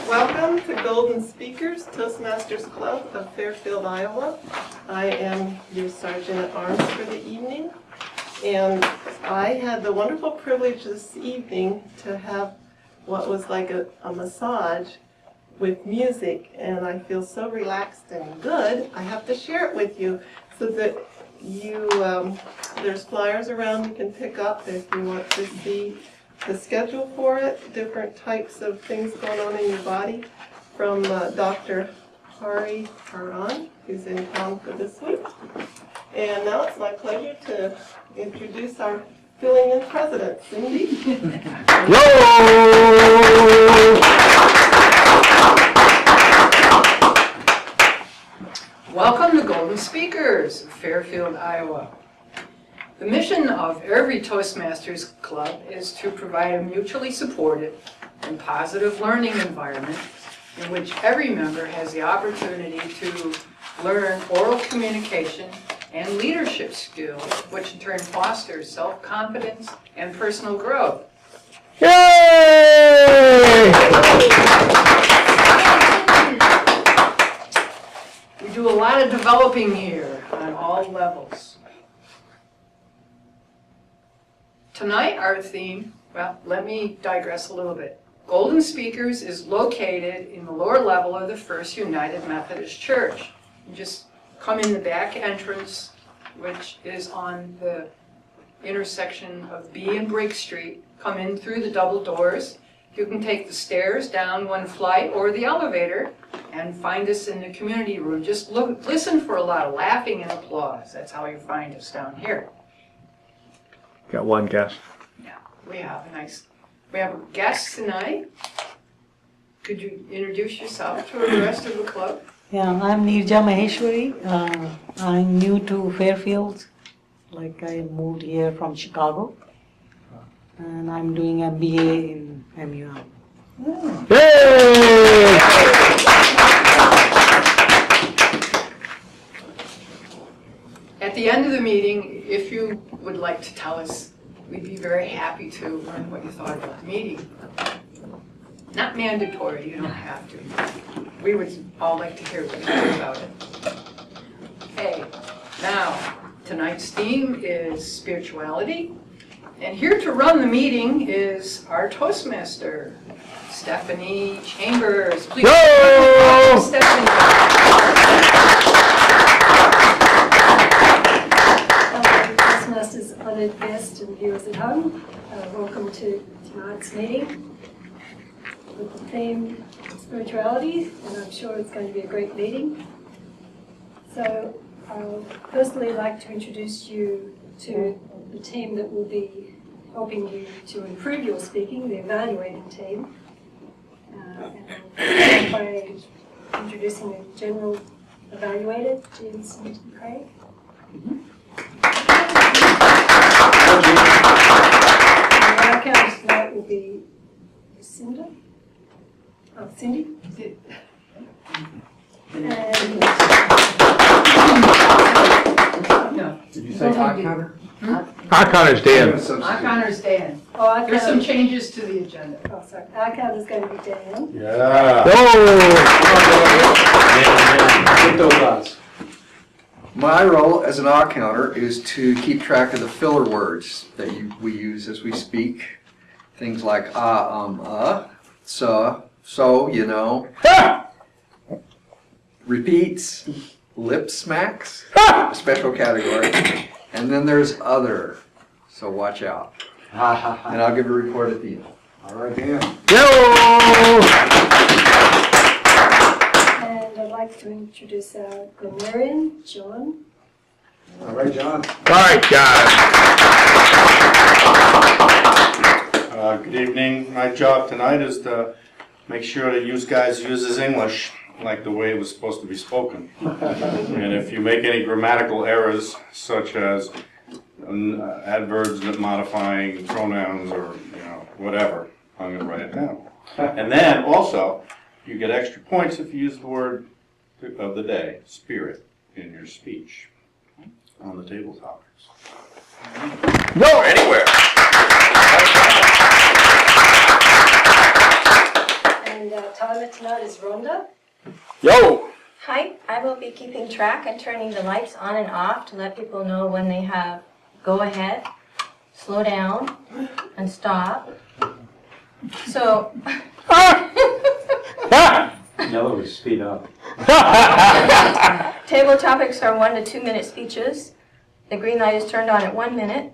Welcome to Golden Speakers, Toastmasters Club of Fairfield, Iowa. I am your Sergeant at Arms for the evening, and I had the wonderful privilege this evening to have what was like a massage with music, and I feel so relaxed and good. I have to share it with you so that you, there's flyers around you can pick up if you want to see the schedule for it, different types of things going on in your body from Dr. Hari Haran, who's in town for this week. And now it's my pleasure to introduce our filling-in president, Cindy. Welcome to Golden Speakers of Fairfield, Iowa. The mission of every Toastmasters Club is to provide a mutually supportive and positive learning environment in which every member has the opportunity to learn oral communication and leadership skills, which in turn fosters self-confidence and personal growth. Yay! We do a lot of developing here on all levels. Tonight, our theme, well, let me digress a little bit. Golden Speakers is located in the lower level of the First United Methodist Church. You just come in the back entrance, which is on the intersection of B and Briggs Street. Come in through the double doors. You can take the stairs down one flight or the elevator and find us in the community room. Just listen for a lot of laughing and applause. That's how you find us down here. Got one guest. Yeah, we have a guest tonight. Could you introduce yourself to the rest of the club? Yeah, I'm Nirja Maheshwari. I'm new to Fairfield. Like I moved here from Chicago. And I'm doing MBA in MUM. Yay! At the end of the meeting, if you would like to tell us, we'd be very happy to learn what you thought about the meeting. Not mandatory, you don't have to. We would all like to hear what you think about it. Okay, now, tonight's theme is spirituality. And here to run the meeting is our Toastmaster, Stephanie Chambers. Please welcome Stephanie. Toastmasters, honoured guests and viewers at home, welcome to tonight's meeting with the theme spirituality, and I'm sure it's going to be a great meeting. So I'll personally like to introduce you to the team that will be helping you to improve your speaking, the evaluating team. And I'll start by introducing the general evaluator, James Craig. Our account tonight will be Cindy. And Did you say eye counter? Our counter's Dan. Our counter's Dan. our There's some account, changes to the agenda. oh sorry, our account is going to be Dan. Yeah. Oh! Get those odds. My role as an odd counter is to keep track of the filler words that we use as we speak. Things like so, you know, repeats, lip smacks, a special category, and then there's other, so watch out. And I'll give a report at the end. All right, Dan. Yo! And I'd like to introduce our grammarian, John. All right, John. All right, guys. Good evening. My job tonight is to make sure that you guys uses English like the way it was supposed to be spoken. And if you make any grammatical errors, such as adverbs modifying pronouns or whatever, I'm going to write it down. And then also, you get extra points if you use the word of the day, spirit, in your speech on the table topics. Go anywhere. And timer tonight is Rhonda. Yo. Hi, I will be keeping track and turning the lights on and off to let people know when they have go ahead, slow down, and stop. So, Yellow is speed up. table topics are 1 to 2 minute speeches. The green light is turned on at 1 minute.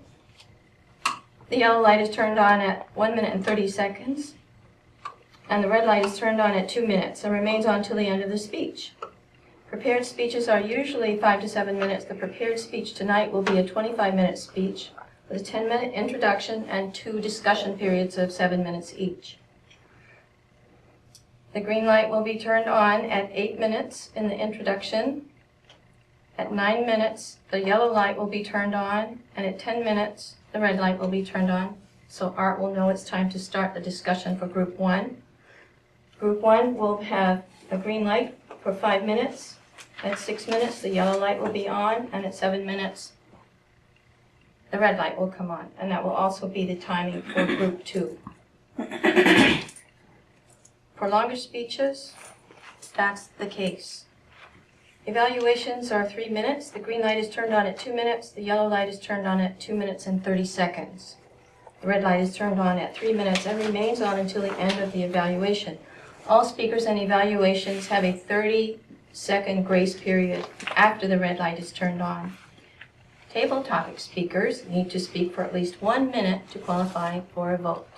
The yellow light is turned on at 1 minute and 30 seconds. And the red light is turned on at 2 minutes and remains on till the end of the speech. Prepared speeches are usually 5 to 7 minutes. The prepared speech tonight will be a 25-minute speech with a 10-minute introduction and 2 discussion periods of 7 minutes each. The green light will be turned on at 8 minutes in the introduction. At 9 minutes, the yellow light will be turned on, and at 10 minutes, the red light will be turned on. So Art will know it's time to start the discussion for Group 1. Group 1 will have a green light for 5 minutes. At 6 minutes, the yellow light will be on, and at 7 minutes, the red light will come on. And that will also be the timing for Group 2. For longer speeches, that's the case. Evaluations are 3 minutes. The green light is turned on at 2 minutes. The yellow light is turned on at 2 minutes and 30 seconds. The red light is turned on at 3 minutes and remains on until the end of the evaluation. All speakers and evaluations have a 30-second grace period after the red light is turned on. Table topic speakers need to speak for at least 1 minute to qualify for a vote.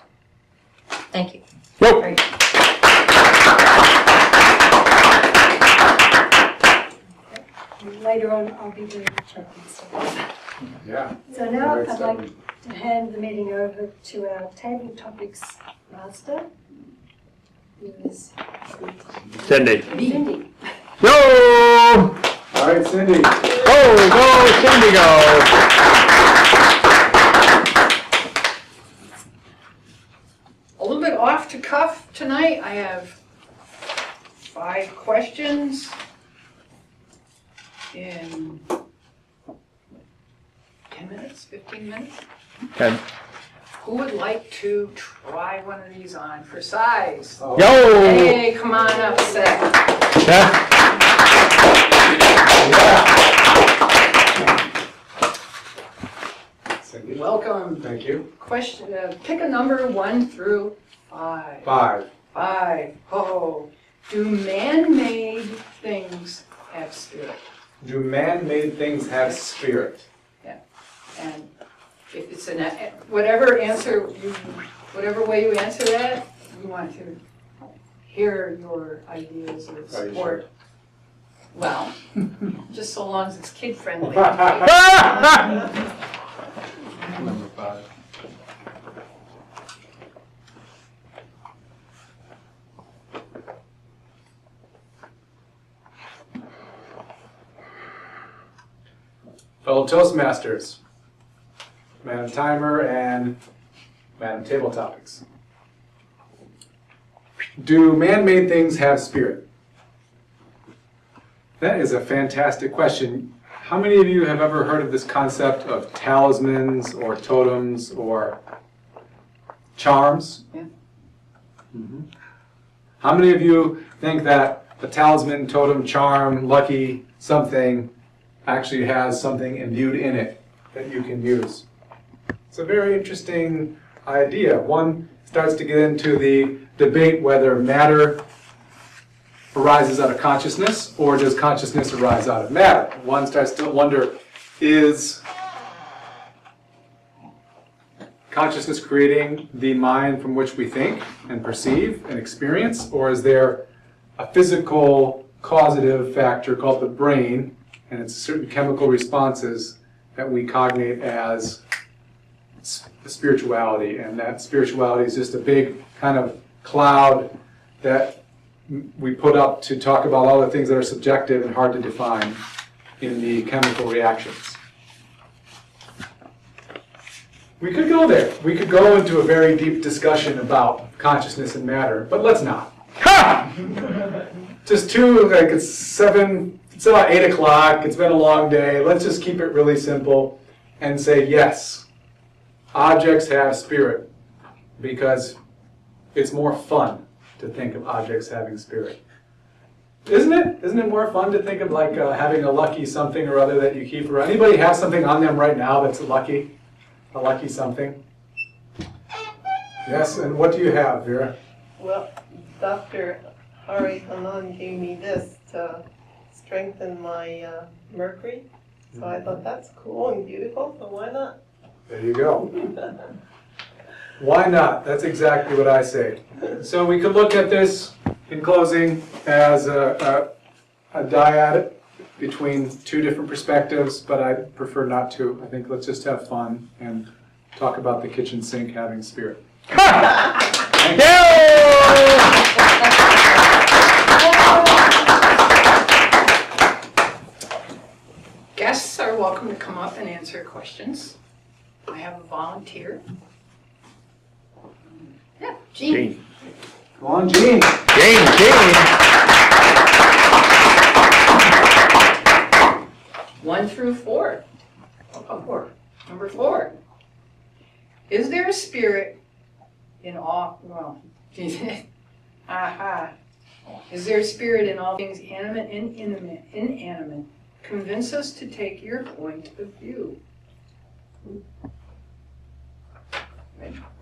Thank you. Yo. Very good. Later on, I'll be doing the checking. Yeah. So now I'd like to hand the meeting over to our table topics master, who is Cindy. Cindy. Yo. All right, Cindy. Go, Cindy, go. A little bit off the cuff tonight. I have 5 questions in 10 minutes, 15 minutes. 10. Who would like to try one of these on for size? Oh. Yo. Hey, come on up, Seth. Yeah. Cindy. Welcome. Thank you. Question, pick a number 1 through 5. 5. 5. Oh, do man-made things have spirit? Do man-made things have spirit? And if it's whatever way you answer that, we want to hear your ideas or support. Well, just so long as it's kid-friendly. Number 5. Fellow Toastmasters, Madam Timer and Madam Table Topics. Do man-made things have spirit? That is a fantastic question. How many of you have ever heard of this concept of talismans or totems or charms? Yeah. Mhm. How many of you think that a talisman, totem, charm, lucky something actually has something imbued in it that you can use? It's a very interesting idea. One starts to get into the debate whether matter arises out of consciousness or does consciousness arise out of matter. One starts to wonder, is consciousness creating the mind from which we think and perceive and experience, or is there a physical causative factor called the brain and it's certain chemical responses that we cognate as spirituality, and that spirituality is just a big kind of cloud that we put up to talk about all the things that are subjective and hard to define in the chemical reactions. We could go there. We could go into a very deep discussion about consciousness and matter, but let's not. Ha! Just it's about 8 o'clock, it's been a long day, let's just keep it really simple. and say, yes, objects have spirit, because it's more fun to think of objects having spirit. Isn't it? Isn't it more fun to think of like having a lucky something or other that you keep around? Anybody have something on them right now that's lucky? A lucky something? Yes, and what do you have, Vera? Well, Dr. Hari Hanan gave me this to strengthen my mercury. So I thought that's cool and beautiful, so why not? There you go. Why not? That's exactly what I say. So we could look at this in closing as a dyad between two different perspectives, but I prefer not to. I think let's just have fun and talk about the kitchen sink having spirit. Guests are welcome to come up and answer questions. I have a volunteer. Yeah, Jean. Gene. Come on, Gene. Gene. 1 through 4. Number 4. Is there a spirit in all, well, Is there a spirit in all things animate and inanimate? Convince us to take your point of view.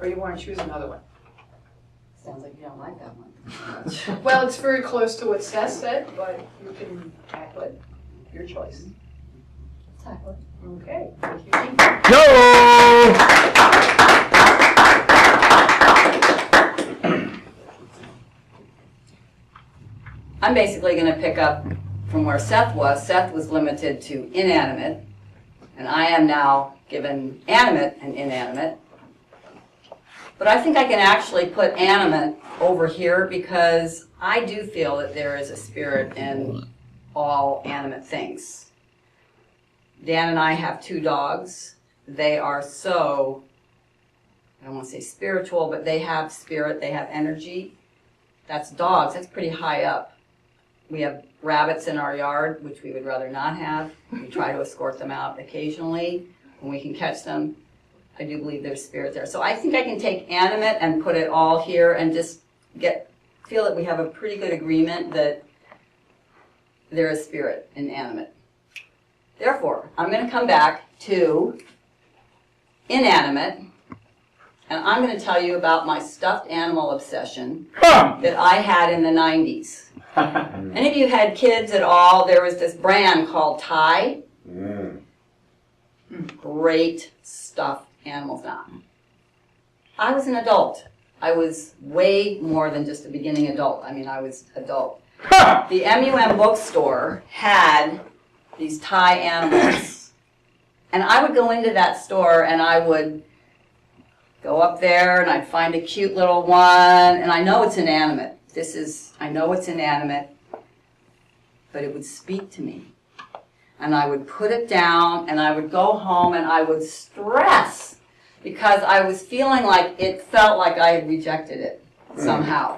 Or you want to choose another one? Sounds like you don't like that one. Well, it's very close to what Seth said, but you can tackle it. Your choice. Tackle it. Okay. Thank you, Jean. I'm basically going to pick up from where Seth was. Seth was limited to inanimate, and I am now given animate and inanimate. But I think I can actually put animate over here because I do feel that there is a spirit in all animate things. Dan and I have 2 dogs. They are so, I don't want to say spiritual, but they have spirit, they have energy. That's dogs, that's pretty high up. We have rabbits in our yard, which we would rather not have. We try to escort them out occasionally when we can catch them. I do believe there's spirit there. So I think I can take animate and put it all here and just feel that we have a pretty good agreement that there is spirit in animate. Therefore, I'm going to come back to inanimate, and I'm going to tell you about my stuffed animal obsession that I had in the 90s. Any of you had kids at all? There was this brand called Ty. Great stuffed animals now. I was an adult. I was way more than just a beginning adult. I mean, I was adult. The MUM bookstore had these Thai animals. And I would go into that store and I would go up there and I'd find a cute little one. And I know it's inanimate. I know it's inanimate, but it would speak to me. And I would put it down and I would go home and I would stress because I was feeling like it felt like I had rejected it somehow.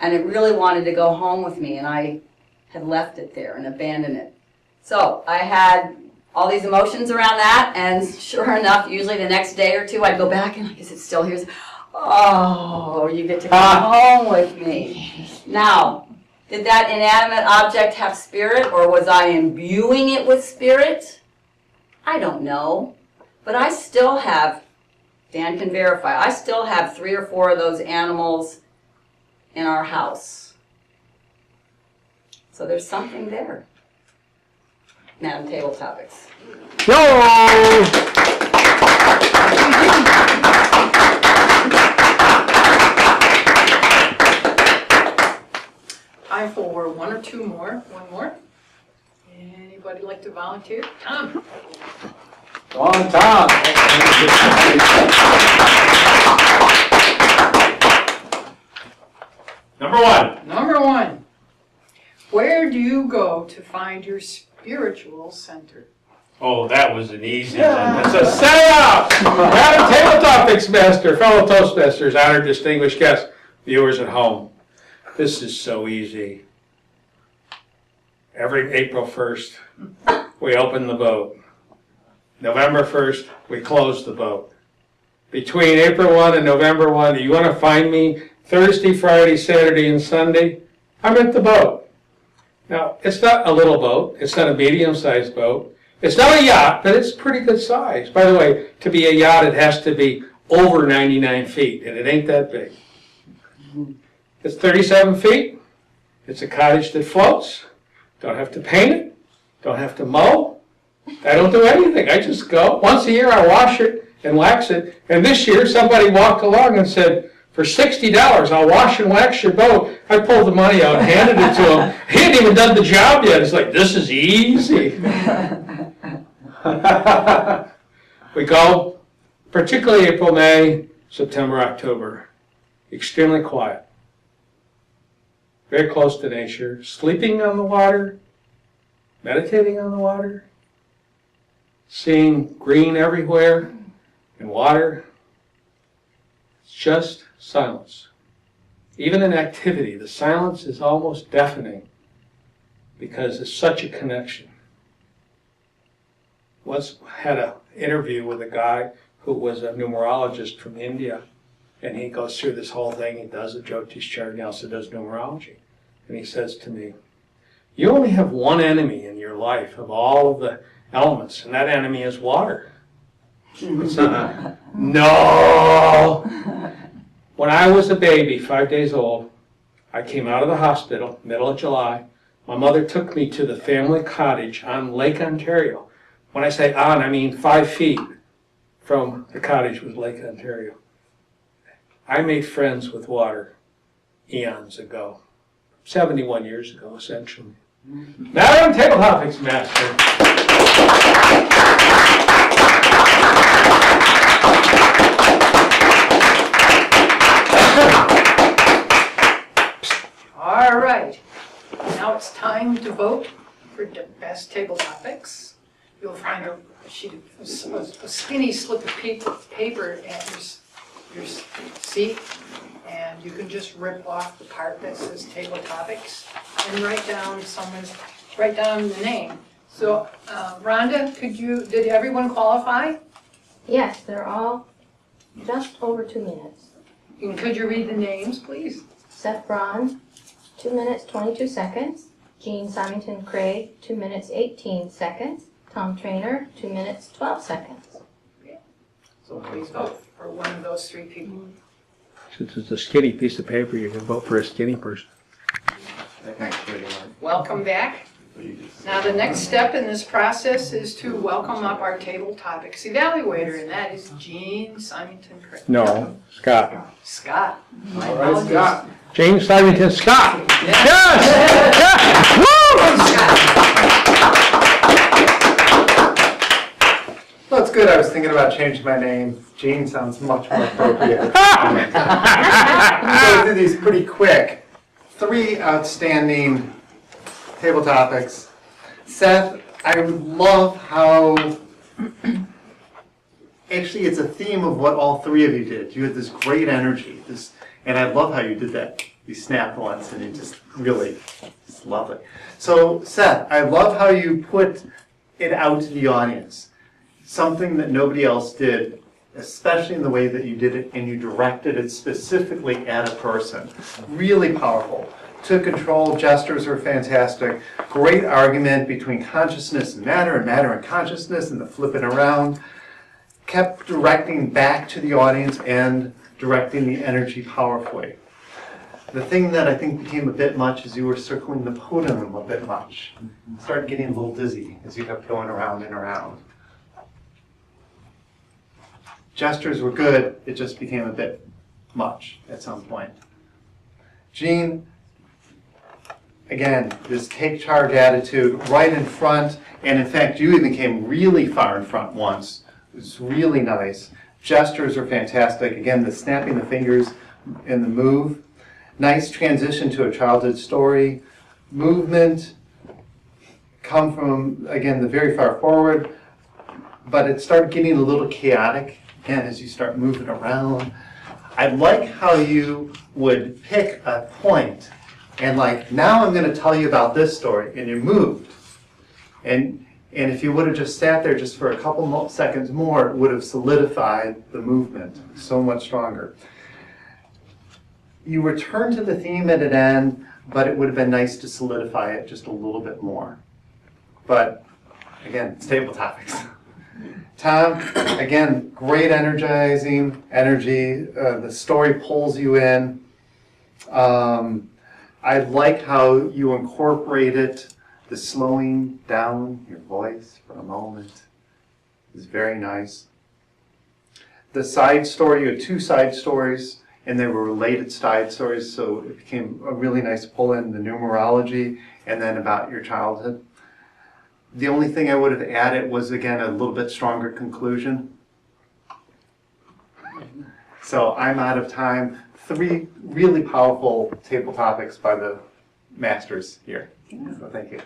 And it really wanted to go home with me, and I had left it there and abandoned it. So I had all these emotions around that, and sure enough, usually the next day or two, I'd go back and I guess it's still here. Oh, you get to come home with me. Now, did that inanimate object have spirit, or was I imbuing it with spirit? I don't know. But I still have, Dan can verify, I still have 3 or 4 of those animals in our house. So there's something there. Madam Table Topics. Time for 1 or 2 more. 1 more. Anybody like to volunteer? Tom. Go on, Tom. Number 1. Where do you go to find your spiritual center? Oh, that was an easy one. It's a setup! Madam Table Topics Master, fellow Toastmasters, honored distinguished guests, viewers at home. This is so easy. Every April 1st, we open the boat. November 1st, we closed the boat. Between April 1 and November 1, you want to find me Thursday, Friday, Saturday, and Sunday, I'm at the boat. Now, it's not a little boat. It's not a medium-sized boat. It's not a yacht, but it's pretty good size. By the way, to be a yacht, it has to be over 99 feet, and it ain't that big. It's 37 feet. It's a cottage that floats. Don't have to paint it. Don't have to mow. I don't do anything. I just go. Once a year, I wash it and wax it. And this year, somebody walked along and said, for $60, I'll wash and wax your boat. I pulled the money out and handed it to him. He hadn't even done the job yet. It's like, this is easy. We go, particularly April, May, September, October. Extremely quiet. Very close to nature. Sleeping on the water. Meditating on the water. Seeing green everywhere and water. It's just silence. Even in activity, the silence is almost deafening because it's such a connection. Once had an interview with a guy who was a numerologist from India, and he goes through this whole thing. He does a Jyotish chart, and he also does numerology. And he says to me, you only have one enemy in your life of all of the elements, and that enemy is water. I said, no! When I was a baby, 5 days old, I came out of the hospital, middle of July. My mother took me to the family cottage on Lake Ontario. When I say on, I mean 5 feet from the cottage was Lake Ontario. I made friends with water eons ago, 71 years ago, essentially. Now on Table Topics, Master. All right, now it's time to vote for the best table topics. You'll find a sheet of, a skinny slip of paper at your seat, and you can just rip off the part that says table topics and write down the name. So, Rhonda, did everyone qualify? Yes, they're all just over 2 minutes. And could you read the names, please? Seth Braun, 2 minutes, 22 seconds. Jean Symington Craig, 2 minutes, 18 seconds. Tom Trainer, 2 minutes, 12 seconds. So please vote for one of those three people. Since it's a skinny piece of paper, you can vote for a skinny person. Welcome back. Now the next step in this process is to welcome up our table topics evaluator, and that is Jean Symington Craig. No, Scott. Scott. My All right, apologies. Scott. James Symington Scott. Yes. Yes! Woo! Well, it's good. I was thinking about changing my name. Gene sounds much more appropriate. So we'll do these pretty quick. 3 outstanding table topics. Seth, I love how, actually it's a theme of what all 3 of you did. You had this great energy, and I love how you did that. You snapped once and you just really, just love it. So Seth, I love how you put it out to the audience. Something that nobody else did, especially in the way that you did it, and you directed it specifically at a person. Really powerful. Took control, gestures were fantastic. Great argument between consciousness and matter and consciousness, and the flipping around. Kept directing back to the audience and directing the energy powerfully. The thing that I think became a bit much is you were circling the podium a bit much. Started getting a little dizzy as you kept going around and around. Gestures were good, it just became a bit much at some point. Jean, again, this take charge attitude, right in front, and in fact you even came really far in front once. It was really nice. Gestures are fantastic. Again, the snapping the fingers and the move. Nice transition to a childhood story. Movement, come from, again, the very far forward, but it started getting a little chaotic. Again, as you start moving around. I like how you would pick a point and like, now I'm going to tell you about this story, and you moved. And And if you would have just sat there just for a couple seconds more, it would have solidified the movement so much stronger. You return to the theme at an end, but it would have been nice to solidify it just a little bit more. But again, it's table topics. Tom, again, great energizing energy. The story pulls you in. I like how you incorporated the slowing down your voice for a moment. It's very nice. The side story, you had 2 side stories, and they were related side stories, so it became a really nice pull in, the numerology, and then about your childhood. The only thing I would have added was, again, a little bit stronger conclusion. So I'm out of time. 3 really powerful table topics by the masters here. So thank you.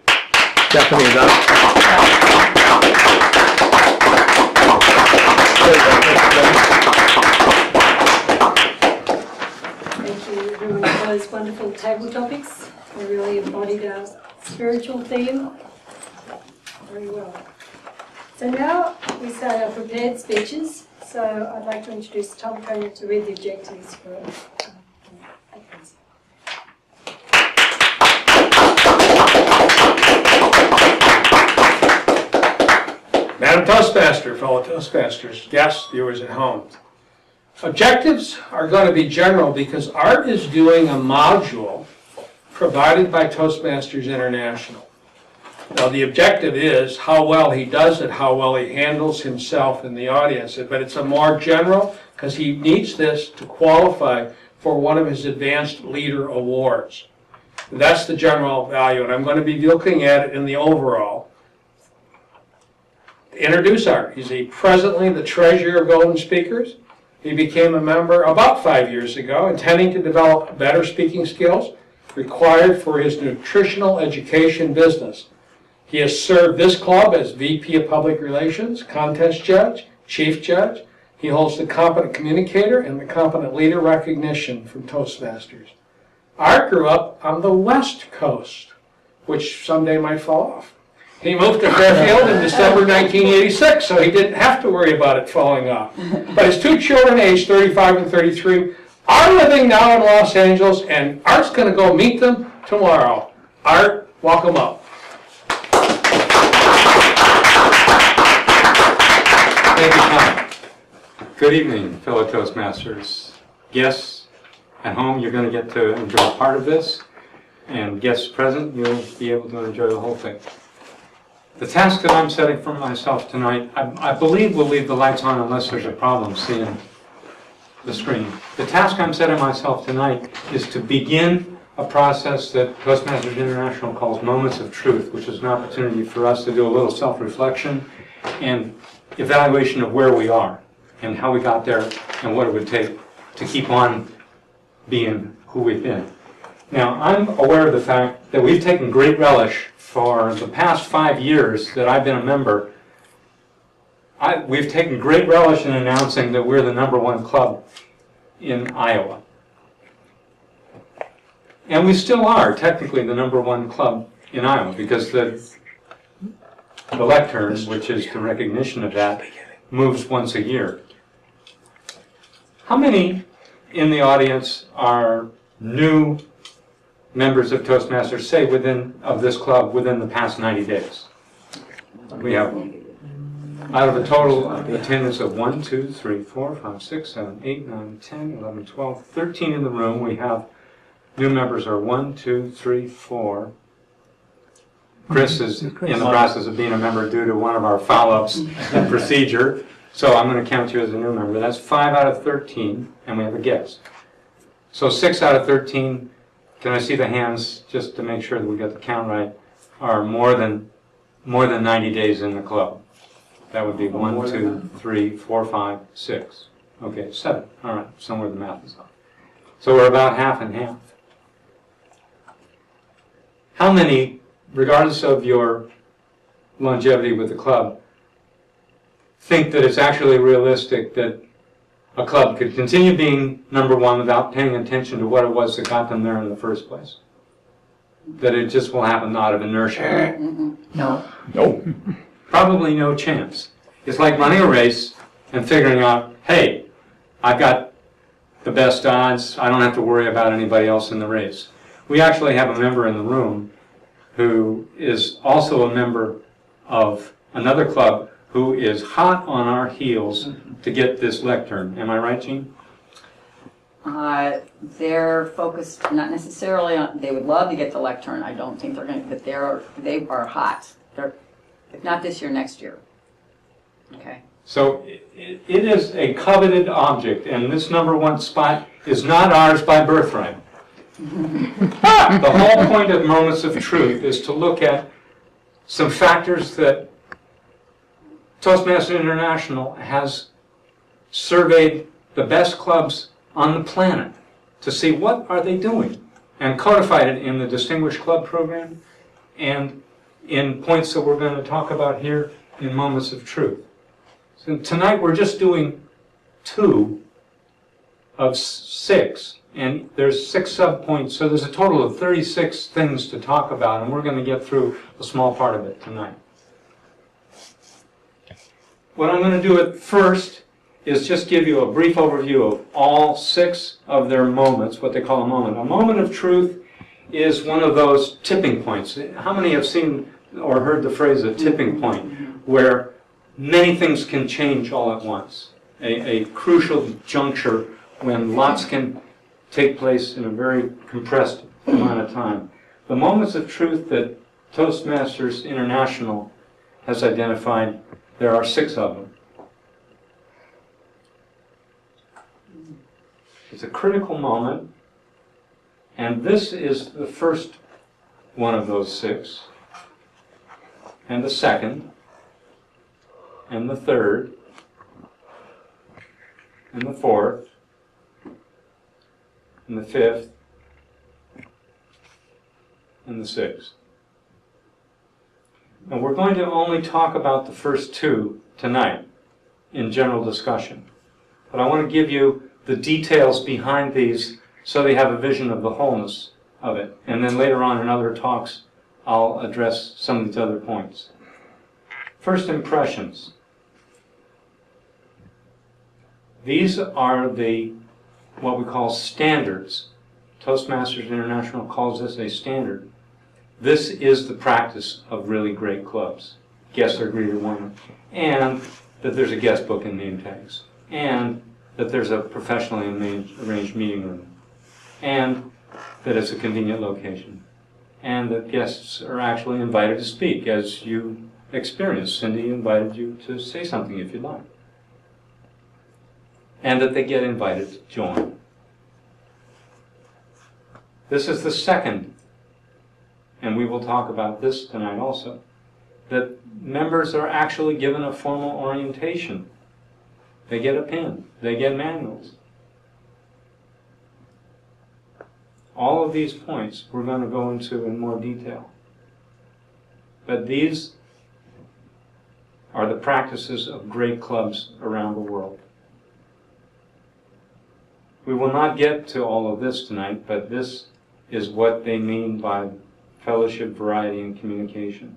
Stephanie is up. Thank you everyone for those wonderful table topics. They really embodied our spiritual theme very well. So now we start our prepared speeches. So I'd like to introduce Tom Coney to read the objectives for Madam Toastmaster, fellow Toastmasters, guests, viewers at home. Objectives are going to be general because Art is doing a module provided by Toastmasters International. Now the objective is how well he does it, how well he handles himself in the audience, but it's a more general because he needs this to qualify for one of his Advanced Leader Awards. That's the general value, and I'm going to be looking at it in the overall. To introduce Art, he's presently the treasurer of Golden Speakers. He became a member about 5 years ago, intending to develop better speaking skills required for his nutritional education business. He has served this club as VP of Public Relations, Contest Judge, Chief Judge. He holds the Competent Communicator and the Competent Leader recognition from Toastmasters. Art grew up on the West Coast, which someday might fall off. He moved to Fairfield in December 1986, so he didn't have to worry about it falling off. But his 2 children, aged 35 and 33, are living now in Los Angeles, and Art's going to go meet them tomorrow. Art, welcome up. Thank you, Tom. Good evening, fellow Toastmasters. Guests at home, you're going to get to enjoy part of this, and guests present, you'll be able to enjoy the whole thing. The task that I'm setting for myself tonight, I believe we'll leave the lights on unless there's a problem seeing the screen. The task I'm setting myself tonight is to begin a process that Toastmasters International calls Moments of Truth, which is an opportunity for us to do a little self-reflection and evaluation of where we are and how we got there and what it would take to keep on being who we've been. Now, I'm aware of the fact that we've taken great relish for the past 5 years that I've been a member. We've taken great relish in announcing that we're the #1 club in Iowa. And we still are technically the #1 club in Iowa because the lectern, which is the recognition of that, moves once a year. How many in the audience are new members of Toastmasters, say of this club within the past 90 days? We have, out of a total attendance of 1, 2, 3, 4, 5, 6, 7, 8, 9, 10, 11, 12, 13 in the room. We have new members are 1, 2, 3, 4. Chris is in the process of being a member due to one of our follow-ups and procedure. So I'm going to count you as a new member. That's 5 out of 13, and we have a guest. So 6 out of 13. Can I see the hands, just to make sure that we got the count right, are more than 90 days in the club? That would be 1, 2, 3, 4, 5, 6. Okay, 7. All right, somewhere the math is off. So we're about half and half. How many, regardless of your longevity with the club, think that it's actually realistic that a club could continue being #1 without paying attention to what it was that got them there in the first place? That it just will happen out of inertia? No. No. Probably no chance. It's like running a race and figuring out, hey, I've got the best odds, I don't have to worry about anybody else in the race. We actually have a member in the room who is also a member of another club who is hot on our heels to get this lectern. Am I right, Jean? They're focused not necessarily on, they would love to get the lectern. I don't think they're going to, but they are hot. They're, if not this year, next year. Okay. So it is a coveted object, and this #1 spot is not ours by birthright. The whole point of Moments of Truth is to look at some factors that Toastmasters International has surveyed the best clubs on the planet to see what are they doing, and codified it in the Distinguished Club program and in points that we're going to talk about here in Moments of Truth. So tonight we're just doing 2 of 6, and there's 6 subpoints, so there's a total of 36 things to talk about, and we're going to get through a small part of it tonight. What I'm going to do at first is just give you a brief overview of all 6 of their moments, what they call a moment. A moment of truth is one of those tipping points. How many have seen or heard the phrase a tipping point, where many things can change all at once? A crucial juncture when lots can take place in a very compressed amount of time. The moments of truth that Toastmasters International has identified, there are 6 of them. It's a critical moment, and this is the first one of those 6, and the second, and the third, and the fourth, and the fifth, and the sixth. And we're going to only talk about the first 2 tonight in general discussion. But I want to give you the details behind these so they have a vision of the wholeness of it. And then later on in other talks, I'll address some of these other points. First impressions. These are what we call standards. Toastmasters International calls this a standard. This is the practice of really great clubs. Guests are greeted warmly. And that there's a guest book and name tags. And that there's a professionally arranged meeting room. And that it's a convenient location. And that guests are actually invited to speak, as you experienced. Cindy invited you to say something if you'd like. And that they get invited to join. This is the second, and we will talk about this tonight also, that members are actually given a formal orientation. They get a pin. They get manuals. All of these points we're going to go into in more detail. But these are the practices of great clubs around the world. We will not get to all of this tonight, but this is what they mean by fellowship, variety, and communication.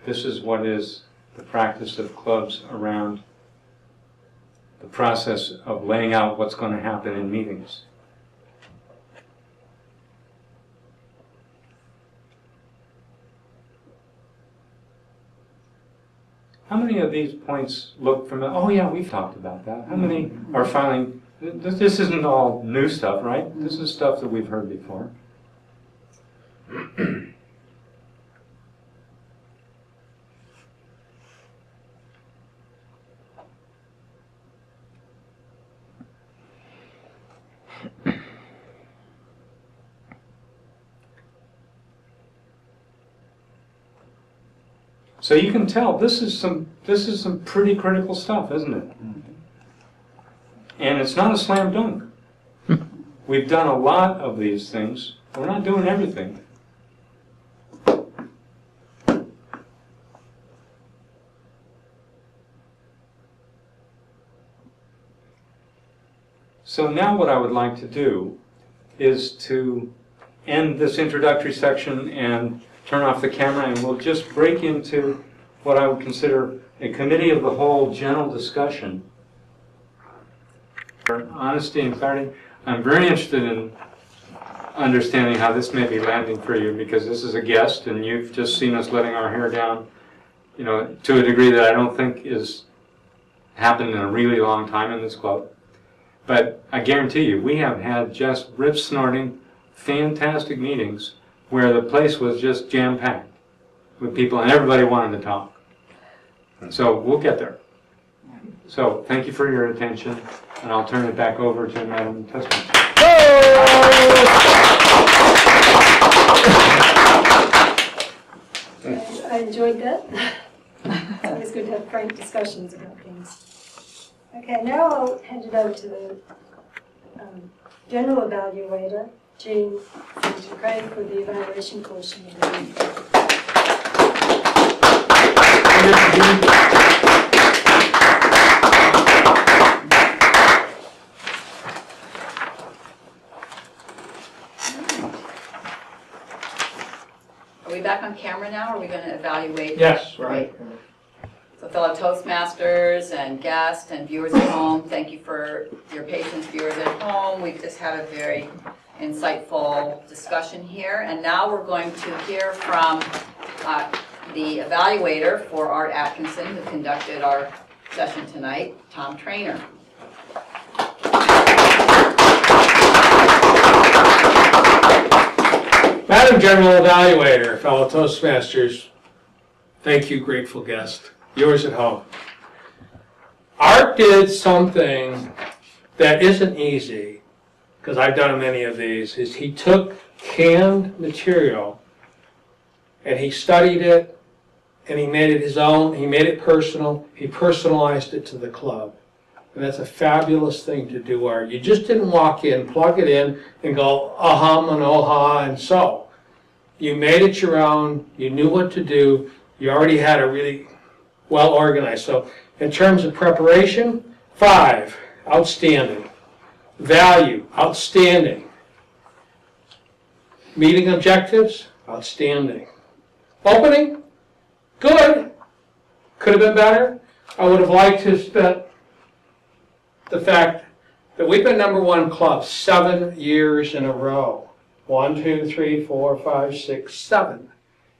This is what is the practice of clubs around the process of laying out what's going to happen in meetings. How many of these points look familiar? Oh yeah, we've talked about that. How many are filing? This isn't all new stuff, right? This is stuff that we've heard before. So you can tell this is some pretty critical stuff, isn't it? And it's not a slam dunk. We've done a lot of these things. We're not doing everything. So now what I would like to do is to end this introductory section and turn off the camera, and we'll just break into what I would consider a committee of the whole general discussion. For honesty and clarity, I'm very interested in understanding how this may be landing for you, because this is a guest and you've just seen us letting our hair down, you know, to a degree that I don't think is happened in a really long time in this club. But I guarantee you, we have had just rip-snorting, fantastic meetings where the place was just jam-packed with people and everybody wanted to talk. So we'll get there. So thank you for your attention, and I'll turn it back over to Madam Toastmaster. I enjoyed that. It's always good to have frank discussions about things. Okay, now I'll hand it over to the general evaluator, Jean Craig, for the evaluation portion of the meeting. Are we back on camera now, or are we going to evaluate? Yes, right. So fellow Toastmasters and guests and viewers at home, thank you for your patience, viewers at home. We've just had a very insightful discussion here, and now we're going to hear from the evaluator for Art Atkinson, who conducted our session tonight, Tom Trainer. Madam General Evaluator, fellow Toastmasters, thank you, grateful guest, viewers at home. Art did something that isn't easy, because I've done many of these, is he took canned material and he studied it and he made it his own, he made it personal, he personalized it to the club. And that's a fabulous thing to do, Art. You just didn't walk in, plug it in, and go ahum and oh-ha and so. You made it your own, you knew what to do, you already had a really well organized. So in terms of preparation, 5, outstanding. Value, outstanding. Meeting objectives, outstanding. Opening, good. Could have been better. I would have liked to have spent the fact that we've been #1 club 7 years in a row. 1, 2, 3, 4, 5, 6, 7.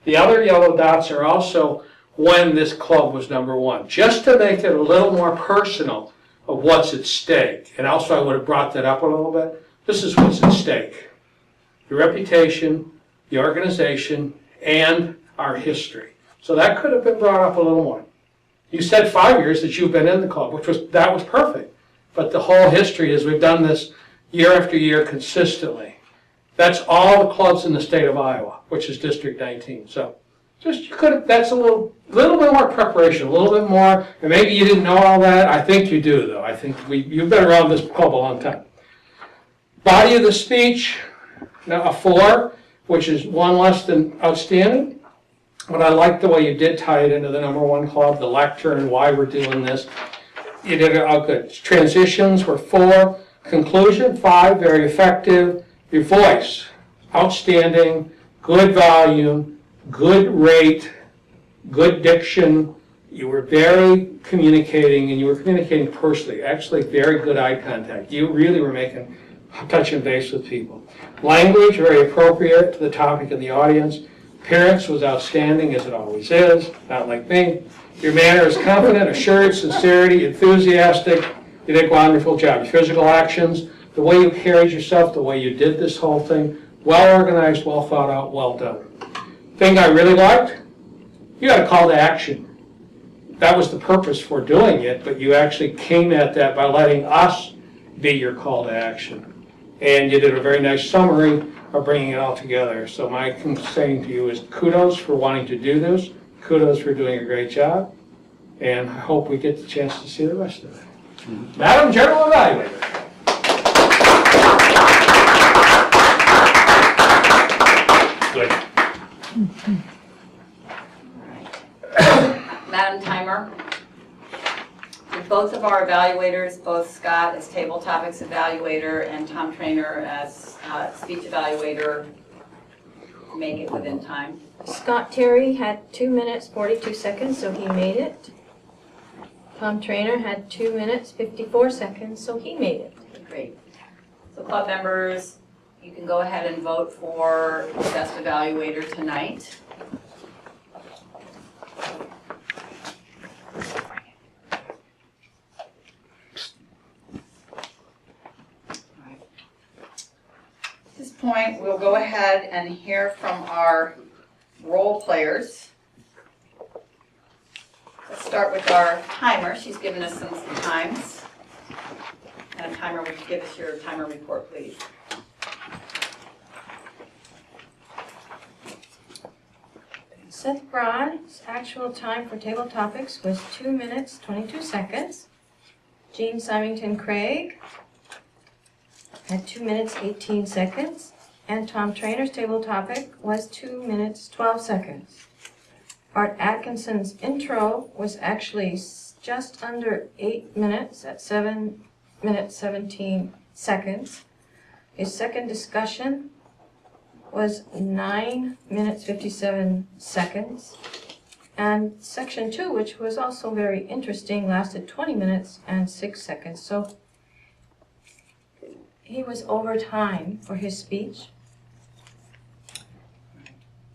The other yellow dots are also when this club was #1, just to make it a little more personal of what's at stake. And also I would have brought that up a little bit. This is what's at stake. Your reputation, the organization, and our history. So that could have been brought up a little more. You said 5 years that you've been in the club, that was perfect. But the whole history is we've done this year after year consistently. That's all the clubs in the state of Iowa, which is District 19. So just you could have, that's a little bit more preparation, a little bit more, and maybe you didn't know all that. I think you do, though. I think you've been around this club a long time. Body of the speech, now a 4, which is 1 less than outstanding. But I like the way you did tie it into the #1 club, the lecture and why we're doing this. You did it all good. Transitions were 4. Conclusion, 5, very effective. Your voice, outstanding, good volume, good rate, good diction. You were very communicating, and you were communicating personally. Actually, very good eye contact. You really were making touch and base with people. Language, very appropriate to the topic and the audience. Appearance was outstanding, as it always is, not like me. Your manner is confident, assured, sincerity, enthusiastic. You did a wonderful job. Your physical actions, the way you carried yourself, the way you did this whole thing, well organized, well thought out, well done. Thing I really liked, you had a call to action. That was the purpose for doing it, but you actually came at that by letting us be your call to action. And you did a very nice summary of bringing it all together. So my saying to you is kudos for wanting to do this. Kudos for doing a great job. And I hope we get the chance to see the rest of it. Madam General Evaluator. Good. Madam Timer, we both of our evaluators, both Scott as table topics evaluator and Tom Trainer as speech evaluator, make it within time. Scott Terry had 2 minutes, 42 seconds, so he made it. Tom Trainer had 2 minutes, 54 seconds, so he made it. Great. So club members, you can go ahead and vote for the best evaluator tonight. At this point, we'll go ahead and hear from our role players. Let's start with our timer. She's given us some times. And a timer, would you give us your timer report, please? Seth Broad's actual time for table topics was 2 minutes, 22 seconds. Jean Symington Craig had 2 minutes, 18 seconds. And Tom Trainer's table topic was 2 minutes, 12 seconds. Art Atkinson's intro was actually just under 8 minutes at 7 minutes, 17 seconds. His second discussion was 9 minutes, 57 seconds. And section 2, which was also very interesting, lasted 20 minutes and 6 seconds. So he was over time for his speech.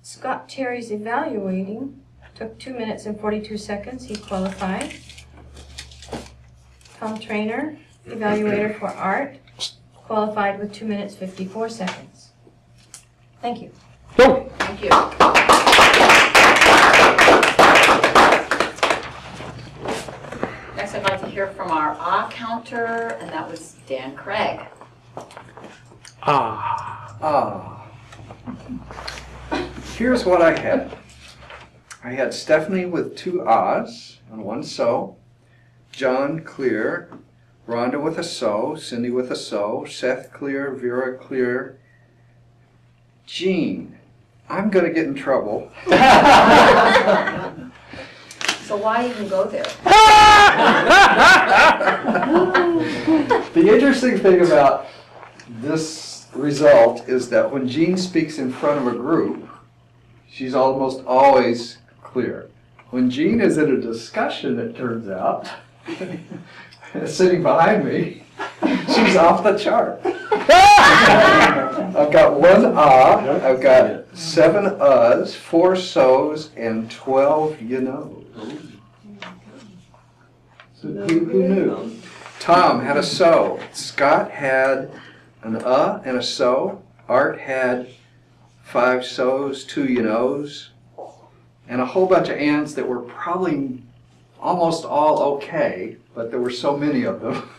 Scott Terry's evaluating took 2 minutes and 42 seconds. He qualified. Tom Trainer, evaluator for art, qualified with 2 minutes, 54 seconds. Thank you. Thank you. Next, I'd like to hear from our ah counter, and that was Dan Craig. Here's what I had. I had Stephanie with 2 ahs and 1 so, John clear, Rhonda with a so, Cindy with a so, Seth clear, Vera clear, Jean. I'm going to get in trouble. So why even go there? The interesting thing about this result is that when Jean speaks in front of a group, she's almost always clear. When Jean is in a discussion, it turns out, sitting behind me, she's off the chart. I've got 1 ah, I've got 7 uhs, 4 so's, and 12 you knows. So who knew? Tom had a so. Scott had an and a so. Art had 5 so's, 2 you knows, and a whole bunch of ands that were probably almost all okay, but there were so many of them.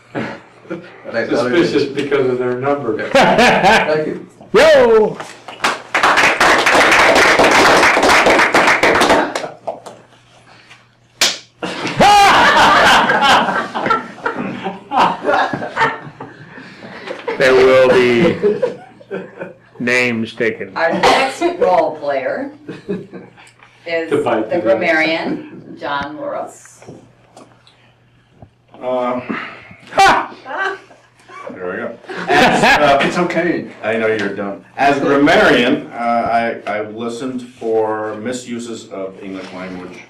Suspicious because of their number. Thank you. Yo! There will be names taken. Our next role player is To fight the the grammarian, John Loros. There we go. As, It's okay. I know you're done. As a grammarian, I listened for misuses of English language.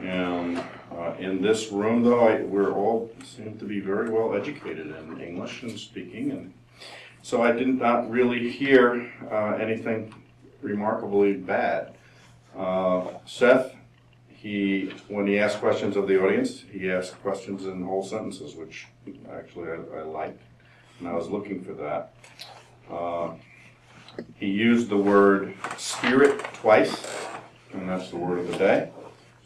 And in this room, though, we're all seem to be very well educated in English and speaking. And so I did not really hear anything remarkably bad. Seth, when he asked questions of the audience, he asked questions in whole sentences, which actually I liked, and I was looking for that. He used the word spirit twice, and that's the word of the day.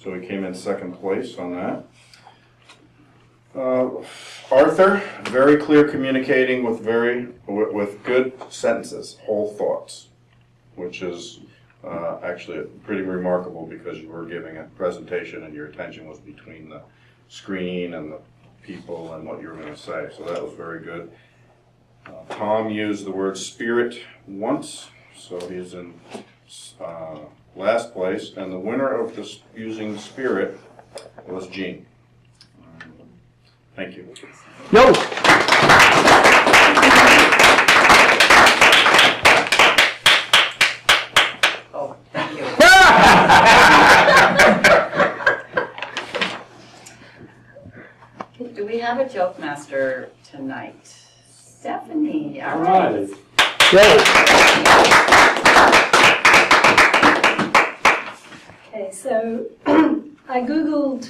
So he came in second place on that. Arthur, very clear communicating with good sentences, whole thoughts, which is actually pretty remarkable because you were giving a presentation and your attention was between the screen and the people and what you were going to say. So that was very good. Tom used the word spirit once, so he's in last place. And the winner of this using spirit was Jean. Thank you. Yo! Oh, thank you. Do we have a joke master tonight? Stephanie, all right. Okay, so I Googled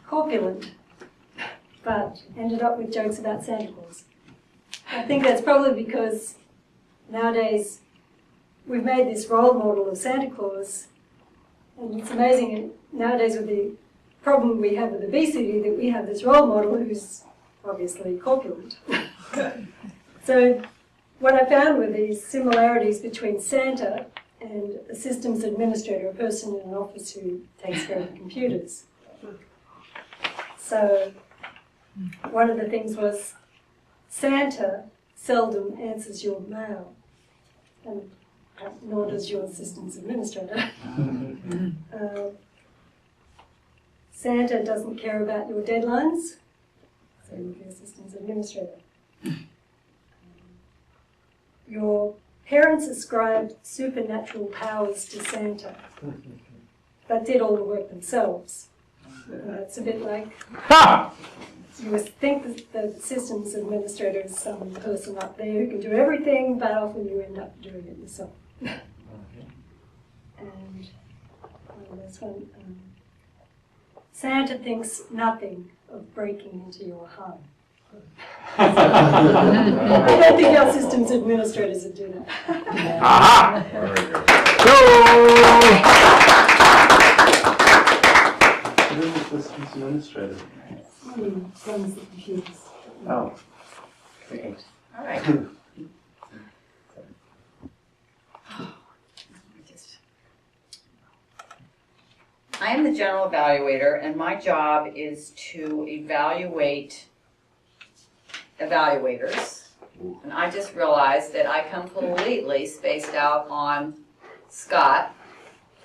corpulent, but ended up with jokes about Santa Claus. I think that's probably because nowadays we've made this role model of Santa Claus, and it's amazing nowadays with the problem we have with obesity that we have this role model who's obviously corpulent. So what I found were these similarities between Santa and a systems administrator, a person in an office who takes care of the computers. So one of the things was Santa seldom answers your mail, and nor does your systems administrator. Santa doesn't care about your deadlines, so you're your systems administrator. Your parents ascribed supernatural powers to Santa, but did all the work themselves. And that's a bit like, you would think that the systems administrator is some person up there who can do everything, but often you end up doing it yourself. And there's one, Santa thinks nothing of breaking into your home. I don't think our systems administrators would do that. Aha! What is the systems administrator? Runs the computers. Oh. Okay. All right. I am the general evaluator, and my job is to evaluate evaluators. And I just realized that I completely spaced out on Scott,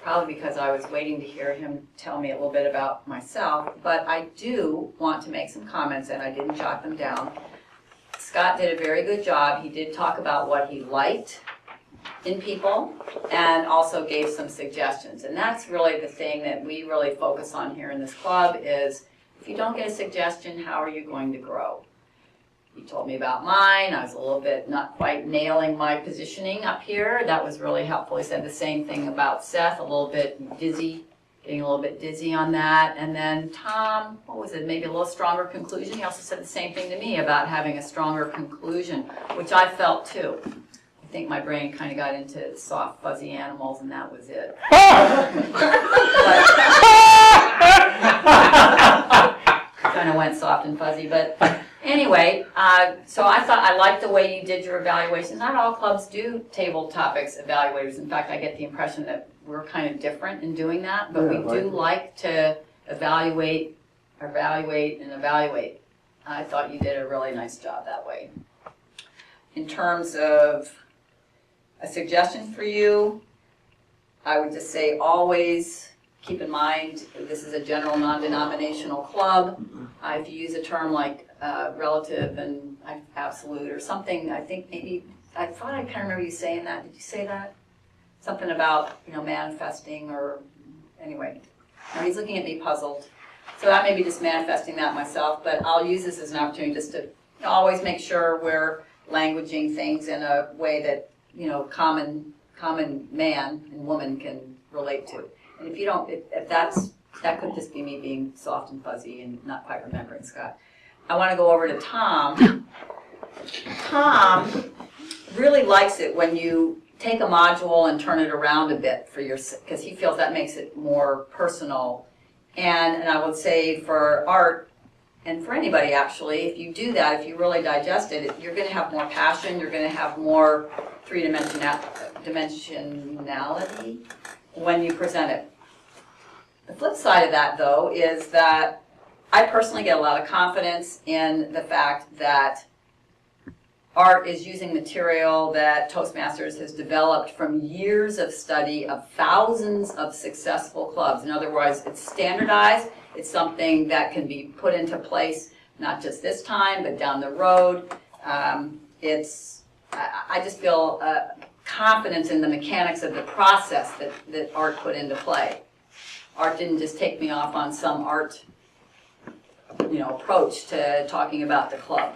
probably because I was waiting to hear him tell me a little bit about myself, but I do want to make some comments, and I didn't jot them down. Scott did a very good job. He did talk about what he liked in people and also gave some suggestions. And that's really the thing that we really focus on here in this club is if you don't get a suggestion, how are you going to grow? He told me about mine. I was a little bit not quite nailing my positioning up here. That was really helpful. He said the same thing about Seth, a little bit dizzy, getting a little bit dizzy on that. And then Tom, what was it, maybe a little stronger conclusion. He also said the same thing to me about having a stronger conclusion, which I felt too. I think my brain kind of got into soft, fuzzy animals, and that was it. Kind of went soft and fuzzy, but anyway, so I thought I liked the way you did your evaluations. Not all clubs do table topics evaluators. In fact, I get the impression that we're kind of different in doing that, but we do like to evaluate. I thought you did a really nice job that way. In terms of a suggestion for you, I would just say always keep in mind this is a general non-denominational club. If you use a term like relative and absolute or something, I think maybe, I thought I kind of remember you saying that. Did you say that? Something about, manifesting or, anyway. Now he's looking at me puzzled. So I may be just manifesting that myself, but I'll use this as an opportunity just to always make sure we're languaging things in a way that, common man and woman can relate to. And if you don't, if that could just be me being soft and fuzzy and not quite remembering Scott. I want to go over to Tom. Tom really likes it when you take a module and turn it around a bit for because he feels that makes it more personal. And I would say for art, and for anybody actually, if you do that, if you really digest it, you're going to have more passion, you're going to have more three-dimensionality when you present it. The flip side of that, though, is that I personally get a lot of confidence in the fact that art is using material that Toastmasters has developed from years of study of thousands of successful clubs. In other words, it's standardized, it's something that can be put into place not just this time, but down the road. I just feel confidence in the mechanics of the process that Art put into play. Art didn't just take me off on some art, approach to talking about the club.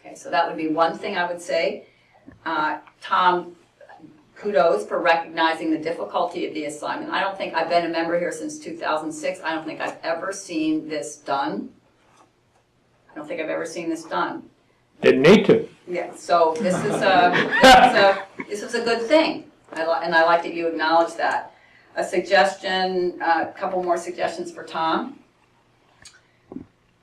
Okay, so that would be one thing I would say. Tom, kudos for recognizing the difficulty of the assignment. I don't think, I've been a member here since 2006. I don't think I've ever seen this done. I don't think I've ever seen this done. Didn't need to. Yeah, so this is a good thing, and I like that you acknowledge that. A suggestion, a couple more suggestions for Tom.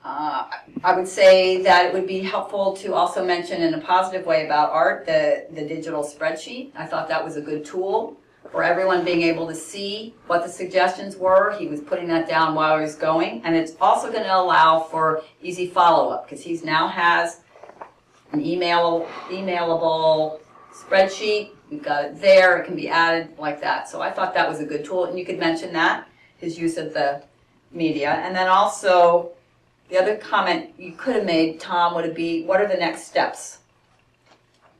I would say that it would be helpful to also mention in a positive way about Art the digital spreadsheet. I thought that was a good tool for everyone being able to see what the suggestions were. He was putting that down while he was going, and it's also going to allow for easy follow-up because he now has an emailable spreadsheet. We've got it there. It can be added like that. So I thought that was a good tool, and you could mention that, his use of the media. And then also, the other comment you could have made, Tom, would be, what are the next steps?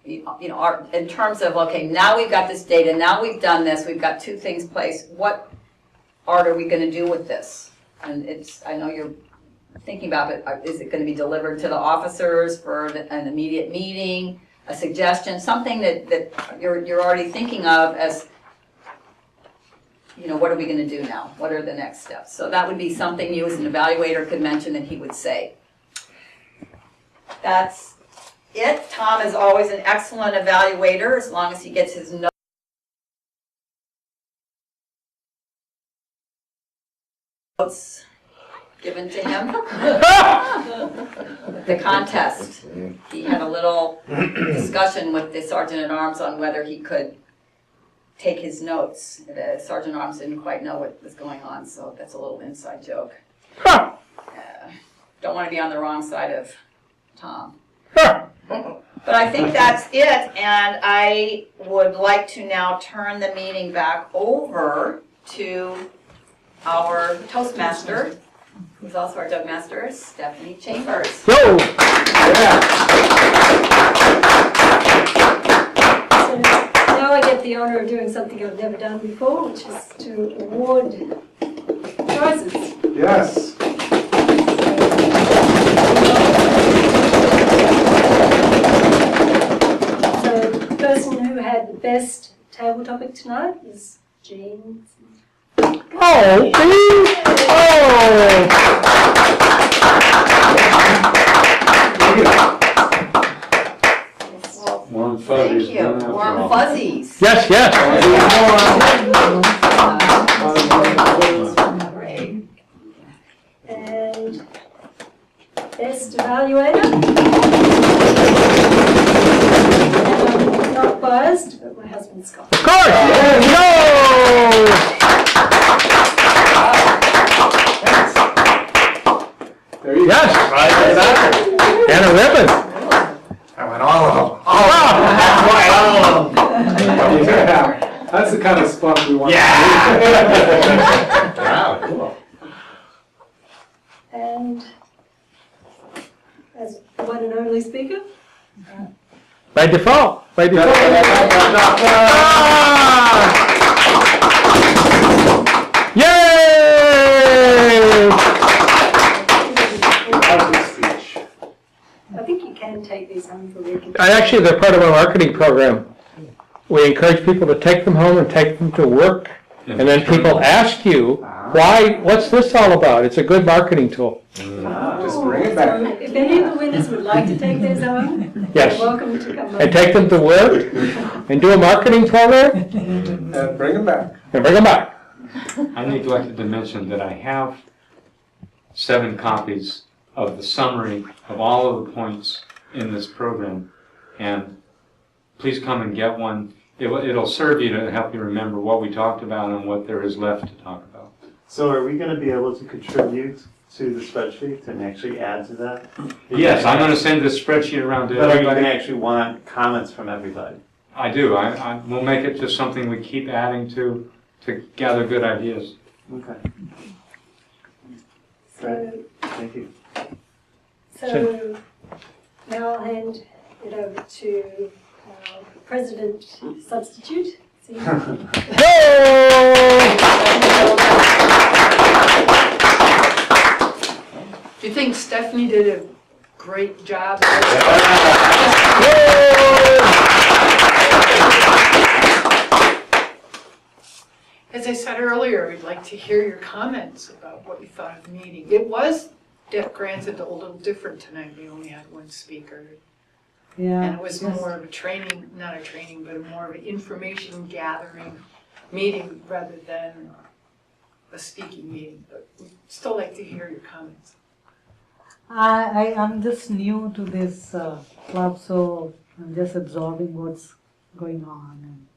In terms of, okay, now we've got this data, now we've done this, we've got two things placed. What art are we going to do with this? And I know you're thinking about it. Is it going to be delivered to the officers for an immediate meeting, a suggestion, something that you're already thinking of as, what are we going to do now? What are the next steps? So that would be something you as an evaluator could mention that he would say. That's it. Tom is always an excellent evaluator as long as he gets his notes given to him. The contest, he had a little discussion with the Sergeant-at-Arms on whether he could take his notes. The Sergeant-at-Arms didn't quite know what was going on, so that's a little inside joke. Don't want to be on the wrong side of Tom. But I think that's it, and I would like to now turn the meeting back over to our Toastmaster, who's also our Jug Master, Stephanie Chambers. Go! So now I get the honor of doing something I've never done before, which is to award prizes. Yes. So the person who had the best table topic tonight is Jean. Oh, please! Warm fuzzies. Thank you. Warm fuzzies. Yes, yes. Great. And best evaluator. And I'm not biased, but my husband Scott. Of course! No! There you Yes! And a ribbon. I went all of them. Yeah, that's the kind of spunk we want. Wow, cool. And as the one and only speaker, By default. By default. Yay! I think you can take these home for weekend. Actually, they're part of our marketing program. We encourage people to take them home and take them to work. And then people ask you, why, what's this all about? It's a good marketing tool. Just bring it back. So if any of the winners would like to take theirs home, Yes. you're welcome to come And take them to work and do a marketing program And bring them back. and bring them back. I neglected to mention that I have 7 copies of the summary of all of the points in this program, and please come and get one. It'll serve you to help you remember what we talked about and what there is left to talk about. So are we going to be able to contribute to the spreadsheet and actually add to that? Yes, I'm going to send this spreadsheet around to But are you going everybody. to actually want comments from everybody? I do. We'll make it just something we keep adding to gather good ideas. Okay. So Thank you. So now I'll hand it over to our president substitute. See? Do you think Stephanie did a great job? As I said earlier, we'd like to hear your comments about what you thought of the meeting. It was, granted, a little different tonight. We only had one speaker. Yeah. And it was more of a training, not a training, but more of an information gathering meeting rather than a speaking meeting. But we'd still like to hear your comments. I'm just new to this club, so I'm just absorbing what's going on.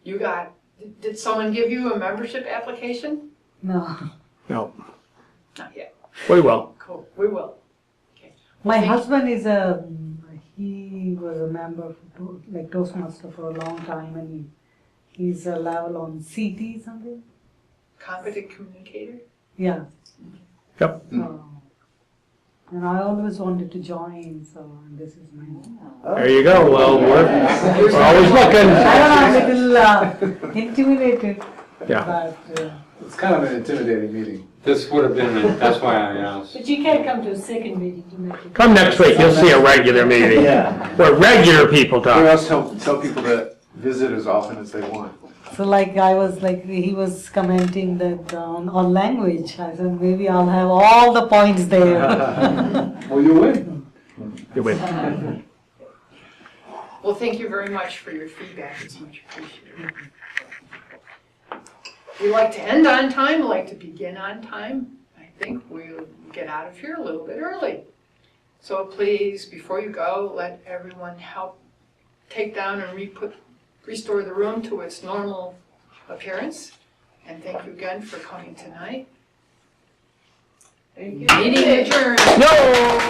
You got, did someone give you a membership application? No. No, Not yet. we will. Cool, we will. Okay. My Thank- husband he was a member for Toastmaster for a long time, and he's a level on CT something. Competent communicator? Yeah. Yep. So, and I always wanted to join, so this is my. There you go. Well, we're always looking. I'm a little intimidated. Yeah. But, It's kind of an intimidating meeting. This would have been, that's why I asked. But you can't come to a second meeting to make it. Come next week, you'll see a regular meeting. Yeah. Where regular people We talk. also tell people to visit as often as they want. so he was commenting that on language. I said maybe I'll have all the points there. Well, you win. You win. Well, thank you very much for your feedback. It's much appreciated. We like to end on time, we like to begin on time. I think we'll get out of here a little bit early. So please, before you go, let everyone help take down and restore the room to its normal appearance. And thank you again for coming tonight. Thank you. Meeting adjourned. No!